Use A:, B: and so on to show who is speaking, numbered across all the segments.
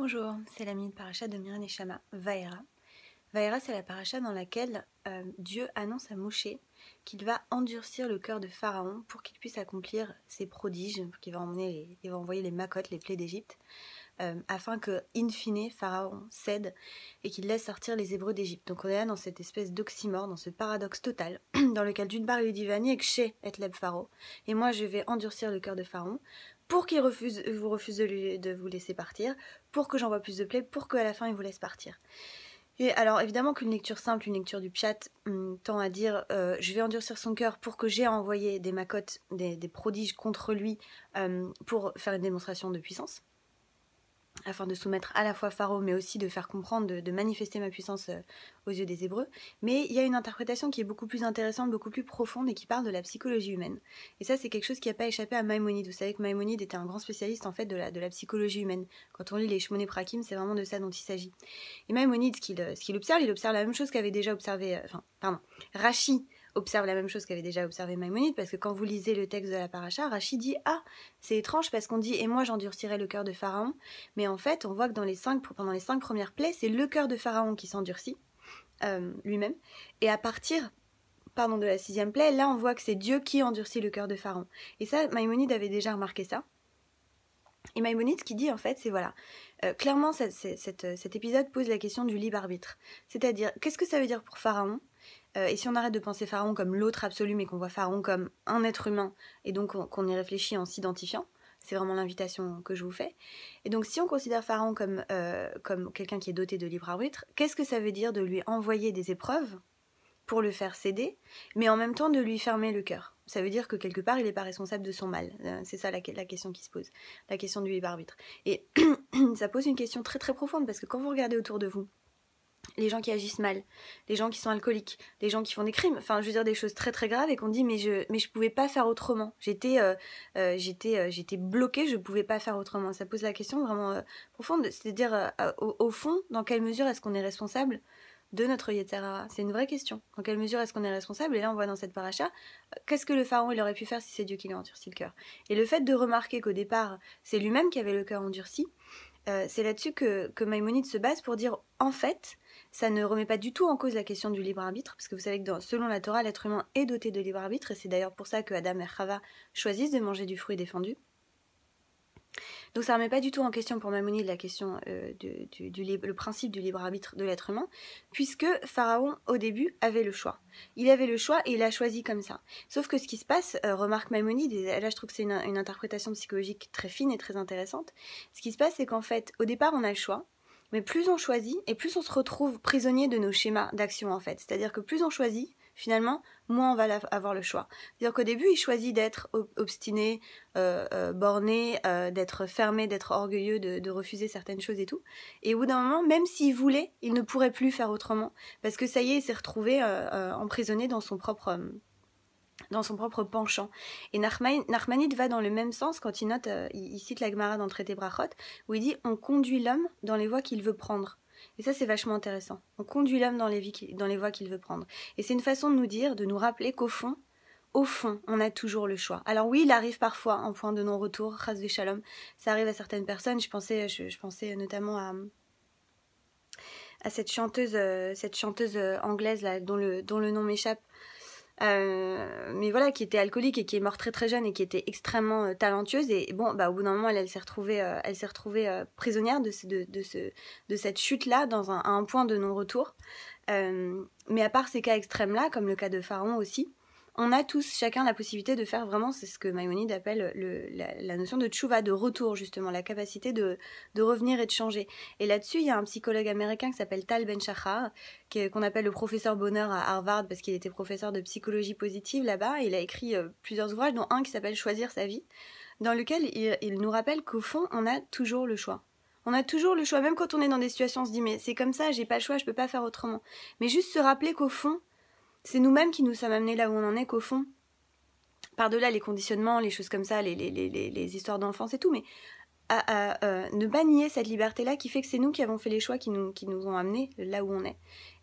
A: Bonjour, c'est la minute paracha de Mira Neshama, Vaera. Vaera, c'est la paracha dans laquelle Dieu annonce à Moshe qu'il va endurcir le cœur de Pharaon pour qu'il puisse accomplir ses prodiges, qu'il va envoyer les macotes, les plaies d'Égypte, afin que, in fine, Pharaon cède et qu'il laisse sortir les Hébreux d'Égypte. Donc on est là dans cette espèce d'oxymore, dans ce paradoxe total, dans lequel d'une part il lui dit Vani ek she et leb Pharaon, et moi je vais endurcir le cœur de Pharaon, pour qu'il vous refuse de vous laisser partir, pour que j'envoie plus de plaies, pour qu'à la fin il vous laisse partir. Et alors évidemment qu'une lecture simple, une lecture du pshat, tend à dire je vais endurcir son cœur pour que j'ai envoyé des macotes, des prodiges contre lui pour faire une démonstration de puissance, afin de soumettre à la fois Pharaon, mais aussi de faire comprendre, de manifester ma puissance aux yeux des Hébreux. Mais il y a une interprétation qui est beaucoup plus intéressante, beaucoup plus profonde, et qui parle de la psychologie humaine. Et ça, c'est quelque chose qui n'a pas échappé à Maïmonide. Vous savez que Maïmonide était un grand spécialiste en fait de la psychologie humaine. Quand on lit les Shmoné Prakim, c'est vraiment de ça dont il s'agit. Et Maïmonide, ce qu'il observe, il observe la même chose qu'avait déjà observé... Rashi observe la même chose qu'avait déjà observé Maïmonide, parce que quand vous lisez le texte de la paracha, Rashi dit « Ah, c'est étrange parce qu'on dit « Et moi j'endurcirai le cœur de Pharaon », mais en fait, on voit que pendant les 5 premières plaies, c'est le cœur de Pharaon qui s'endurcit lui-même, et à partir de la 6e plaie, là on voit que c'est Dieu qui endurcit le cœur de Pharaon. Et ça, Maïmonide avait déjà remarqué ça. Et Maïmonide, ce qu'il dit en fait, c'est voilà, clairement cet épisode pose la question du libre arbitre. C'est-à-dire, qu'est-ce que ça veut dire pour Pharaon ? Et si on arrête de penser Pharaon comme l'autre absolu, mais qu'on voit Pharaon comme un être humain, et donc qu'on y réfléchit en s'identifiant, c'est vraiment l'invitation que je vous fais. Et donc si on considère Pharaon comme quelqu'un qui est doté de libre arbitre, qu'est-ce que ça veut dire de lui envoyer des épreuves pour le faire céder, mais en même temps de lui fermer le cœur? Ça veut dire que quelque part il n'est pas responsable de son mal. C'est ça la question qui se pose, la question du libre arbitre. Et ça pose une question très très profonde, parce que quand vous regardez autour de vous, les gens qui agissent mal, les gens qui sont alcooliques, les gens qui font des crimes, enfin je veux dire des choses très très graves, et qu'on dit mais je pouvais pas faire autrement, j'étais bloquée, je pouvais pas faire autrement. Ça pose la question vraiment profonde, c'est-à-dire au fond, dans quelle mesure est-ce qu'on est responsable de notre Yetzer Hara? C'est une vraie question. Dans quelle mesure est-ce qu'on est responsable? Et là on voit dans cette paracha, qu'est-ce que le pharaon il aurait pu faire si c'est Dieu qui lui a endurci le cœur? Et le fait de remarquer qu'au départ c'est lui-même qui avait le cœur endurci, c'est là-dessus que Maïmonide se base pour dire en fait, ça ne remet pas du tout en cause la question du libre arbitre, parce que vous savez que selon la Torah, l'être humain est doté de libre arbitre, et c'est d'ailleurs pour ça que Adam et Chava choisissent de manger du fruit défendu. Donc ça ne remet pas du tout en question pour Maïmonide la question le principe du libre arbitre de l'être humain, puisque Pharaon au début avait le choix. Il avait le choix et il a choisi comme ça. Sauf que ce qui se passe, remarque Maïmonide, et là je trouve que c'est une interprétation psychologique très fine et très intéressante, ce qui se passe c'est qu'en fait au départ on a le choix, mais plus on choisit et plus on se retrouve prisonnier de nos schémas d'action en fait. C'est-à-dire que plus on choisit, finalement, moins on va avoir le choix. C'est-à-dire qu'au début, il choisit d'être obstiné, borné, d'être fermé, d'être orgueilleux, de refuser certaines choses et tout. Et au bout d'un moment, même s'il voulait, il ne pourrait plus faire autrement. Parce que ça y est, il s'est retrouvé emprisonné dans son propre penchant. Et Nachmanide va dans le même sens quand il note, il cite la Gemara dans le traité Brachot, où il dit « On conduit l'homme dans les voies qu'il veut prendre ». Et ça, c'est vachement intéressant. On conduit l'homme dans les voies qu'il veut prendre. Et c'est une façon de nous dire, de nous rappeler qu'au fond, on a toujours le choix. Alors oui, il arrive parfois un point de non-retour, chas v'shalom, ça arrive à certaines personnes. Je pensais notamment à cette chanteuse anglaise là, dont le nom m'échappe, mais voilà, qui était alcoolique et qui est morte très très jeune et qui était extrêmement talentueuse, et bon, au bout d'un moment elle s'est retrouvée prisonnière de cette chute là, à un point de non-retour. Mais à part ces cas extrêmes là, comme le cas de Pharaon aussi, on a tous chacun la possibilité de faire vraiment, c'est ce que Maïmonide appelle la notion de tchouva, de retour, justement, la capacité de revenir et de changer. Et là-dessus, il y a un psychologue américain qui s'appelle Tal Ben-Shahar, qu'on appelle le professeur bonheur à Harvard, parce qu'il était professeur de psychologie positive là-bas. Il a écrit plusieurs ouvrages, dont un qui s'appelle Choisir sa vie, dans lequel il nous rappelle qu'au fond, on a toujours le choix. On a toujours le choix, même quand on est dans des situations, on se dit mais c'est comme ça, j'ai pas le choix, je peux pas faire autrement. Mais juste se rappeler qu'au fond, c'est nous-mêmes qui nous sommes amenés là où on en est, qu'au fond, par-delà les conditionnements, les choses comme ça, les histoires d'enfance et tout, mais ne pas nier cette liberté-là qui fait que c'est nous qui avons fait les choix qui nous ont amenés là où on est.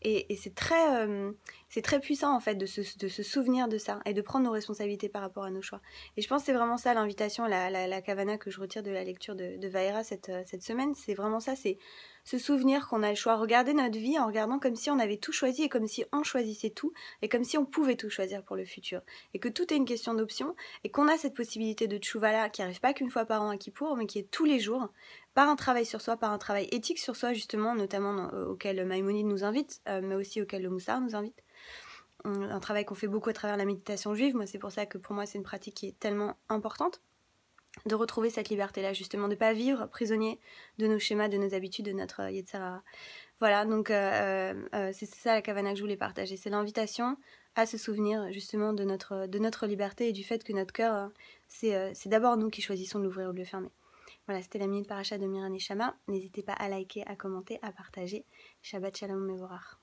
A: Et c'est très puissant en fait de se souvenir de ça et de prendre nos responsabilités par rapport à nos choix. Et je pense que c'est vraiment ça l'invitation, la kavana que je retire de la lecture de Vaïra cette semaine. C'est vraiment ça, c'est se souvenir qu'on a le choix, regarder notre vie en regardant comme si on avait tout choisi et comme si on choisissait tout et comme si on pouvait tout choisir pour le futur. Et que tout est une question d'option et qu'on a cette possibilité de tchouvala qui arrive pas qu'une fois par an à Kippour, mais qui est tous les jours, par un travail sur soi, par un travail éthique sur soi justement, notamment auquel Maïmonide nous invite, mais aussi auquel le Moussard nous invite. Un travail qu'on fait beaucoup à travers la méditation juive. Moi, c'est pour ça que pour moi c'est une pratique qui est tellement importante, de retrouver cette liberté-là, justement, de ne pas vivre prisonnier de nos schémas, de nos habitudes, de notre Yetzirah. Voilà, donc c'est ça la kavana que je voulais partager. C'est l'invitation à se souvenir justement de notre liberté et du fait que notre cœur, c'est d'abord nous qui choisissons de l'ouvrir ou de le fermer. Voilà, c'était la minute paracha de Miran Neshama. N'hésitez pas à liker, à commenter, à partager. Shabbat Shalom Mevorach.